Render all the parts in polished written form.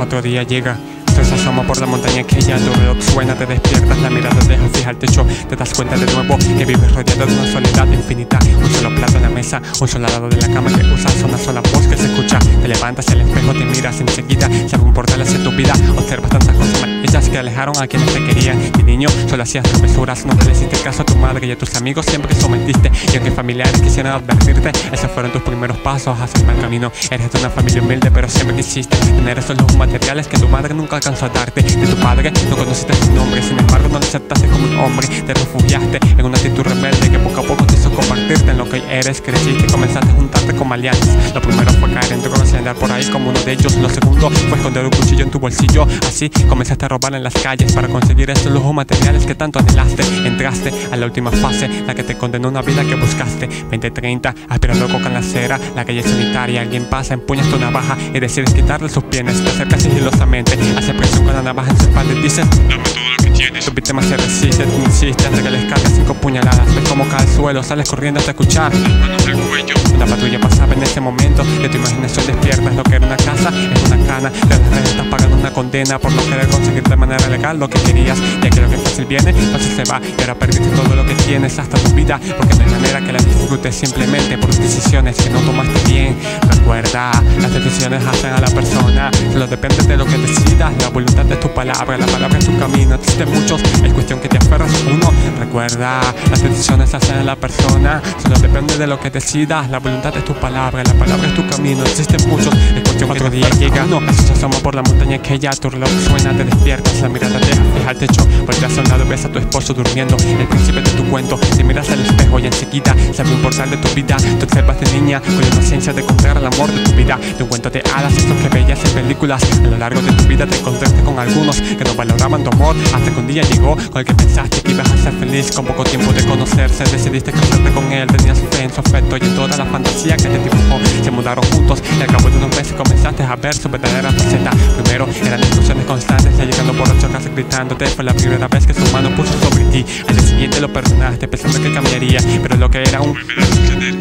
Otro día llega, se asoma por la montaña que ya tu reloj suena, te despiertas, la mirada deja fija el techo, te das cuenta de nuevo que vives rodeado de una soledad infinita. Un solo plato en la mesa, un solo lado de la cama que usas, una sola voz que se escucha. Te levantas al espejo, te miras enseguida, se abre un portal hacia tu vida, observas tantas cosas maravillosas que alejaron a quienes te querían. De niño solo hacías travesuras, nunca le hiciste caso a tu madre y a tus amigos, siempre sometiste. Y aunque familiares quisieran advertirte, esos fueron tus primeros pasos hacia el mal camino. Eres de una familia humilde, pero siempre quisiste tener esos lujos materiales que tu madre nunca alcanzó a darte. De tu padre no conociste su nombre, sin embargo no lo aceptaste como un hombre. Te refugiaste en una actitud rebelde que poco a poco te hizo convertirte en lo que hoy eres. Creciste y comenzaste a juntarte con maleantes. Lo primero fue caer en drogas y andar por ahí como uno de ellos. Lo segundo fue esconder un cuchillo en tu bolsillo. Así comenzaste a robar en las calles para conseguir estos lujos materiales que tanto anhelaste. Entraste a la última fase, la que te condenó a una vida que buscaste. 20-30, aspirando coca en la acera, la calle solitaria. Alguien pasa, empuñas tu navaja y decides quitarle sus pieles. Te acercas sigilosamente, hace presión con la navaja en su espalda y dices: dame todo lo que tienes. Tu víctima se resiste, te insiste antes que les cargas 5 puñaladas. Ves cómo cae al suelo, sales corriendo hasta escuchar manos del cuello. Una patrulla pasaba en ese momento, de tu imaginación despiertas. Lo que era una casa es una cana, de las redes estás pagando una condena por no querer conseguir de manera legal lo que querías. Ya que lo que fácil viene, fácil se va, y ahora perdiste todo lo que tienes, hasta tu vida, porque no hay manera que la disfrutes simplemente por tus decisiones que no tomaste bien. Recuerda, las decisiones hacen a la persona, solo depende de lo que decidas. La voluntad es tu palabra, la palabra es tu camino. Existen muchos, es cuestión que te aferras a uno. Recuerda, las decisiones hacen a la persona, solo depende de lo que decidas. La voluntad es tu palabra, la palabra es tu camino. Existen muchos, es cuestión que otro día llega uno. Se asoma por la montaña que ya tu reloj suena, te despiertas, la mirada deja fija el techo. Volteas a un lado, ves a tu esposo durmiendo, el príncipe de tu cuento. Te miras al espejo y enseguida se abre un portal de tu vida. Te observas de niña con la inocencia de encontrar el amor de tu vida. De un cuento de hadas, esos que veías en películas. A lo largo de tu vida te encontraste con algunos que no valoraban tu amor, hasta que un día llegó con el que pensaste que ibas a ser feliz. Con poco tiempo de conocerse, decidiste casarte con él. Tenías fe en su afecto y en toda la fantasía que te dibujó. Se mudaron juntos y al cabo de unos meses comenzaste a ver su verdadera faceta. Primero eran discusiones constantes, ya llegando por 8 casas gritándote. Fue la primera vez que su mano puso sobre ti. Al día siguiente lo perdonaste pensando que cambiaría, pero lo que era un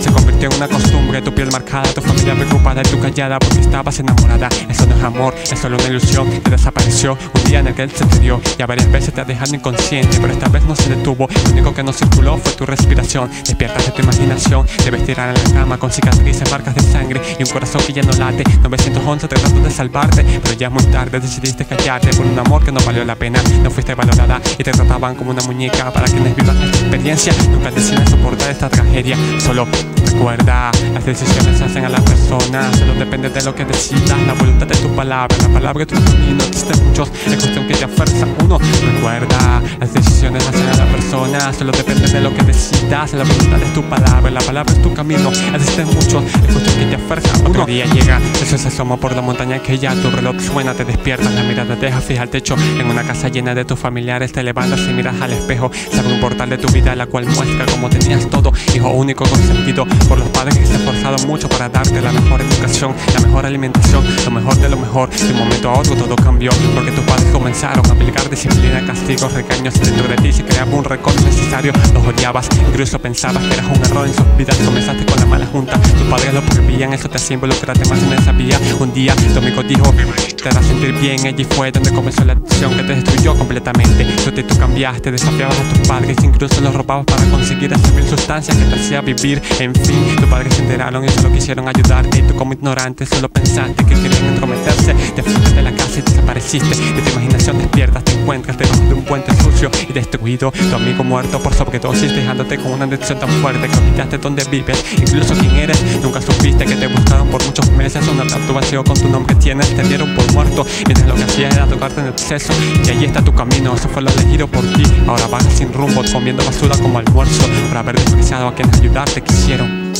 se convirtió en una costumbre. Tu piel marcada, tu familia preocupada y tú callada porque estabas enamorada. Eso no es amor, es solo una ilusión que desapareció un día en el que él se te dio. Ya varias veces te ha dejado inconsciente, pero esta vez no se detuvo. Lo único que no circuló fue tu respiración. Despiertas de tu imaginación, debes tirar en la cama con cicatrices, marcas de sangre y un corazón que ya no late. 911 tratando de salvarte, pero ya muy tarde decidiste callarte por un amor que no valió la pena. No fuiste valorada y te trataban como una muñeca. Para quienes vivan esta experiencia, nunca deciden soportar esta tragedia. Solo recuerda, las decisiones hacen a la persona, solo depende de lo que decidas. La voluntad es tu palabra, la palabra es tu camino. Existen muchos, es cuestión que te aferra uno. Recuerda, las decisiones hacen a la persona, solo depende de lo que decidas. La voluntad es tu palabra, la palabra es tu camino. Existen muchos, es cuestión que te aferra uno. Otro día llega, eso se asoma por la montaña que ya tu reloj suena, te despiertas, la mirada deja fija el techo. En una casa llena de tus familiares te levantas y miras al espejo. Se abre un portal de tu vida, la cual muestra cómo tenías todo. Hijo único consentido por los padres que se esforzaron mucho para darte la mejor educación, la mejor alimentación, lo mejor de lo mejor. De un momento a otro todo cambió, porque tus padres comenzaron a aplicar disciplina, castigos, regaños. Dentro de ti se creaba un récord necesario. Los odiabas, incluso pensabas que eras un error en sus vidas. Comenzaste con la mala junta, tus padres lo prohibían, eso te hacía involucrarte más en esa vía. Un día tu amigo dijo: te hará sentir bien. Allí fue donde comenzó la adicción que te destruyó completamente. Tú cambiaste, desafiabas a tus padres, incluso los robabas para conseguir esas mil sustancias que te hacía vivir. En fin, tus padres se enteraron y solo quisieron ayudarte, y tú como ignorante solo pensaste que querían entrometerse. Te fuiste de la casa y desapareciste. De tu imaginación despiertas, te encuentras debajo de un puente sucio y destruido. Tu amigo muerto por sobredosis, dejándote con una adicción tan fuerte que olvidaste dónde vives, incluso quién eres. Nunca supiste que te buscaron por muchos meses. Un tatu vacío con tu nombre tienes, te dieron por muerto, mientras lo que hacías era tocarte en exceso. Y allí está tu camino, eso fue lo elegido por ti. Ahora vagas sin rumbo, comiendo basura como almuerzo, por haber despreciado a quienes ayudarte quisieron.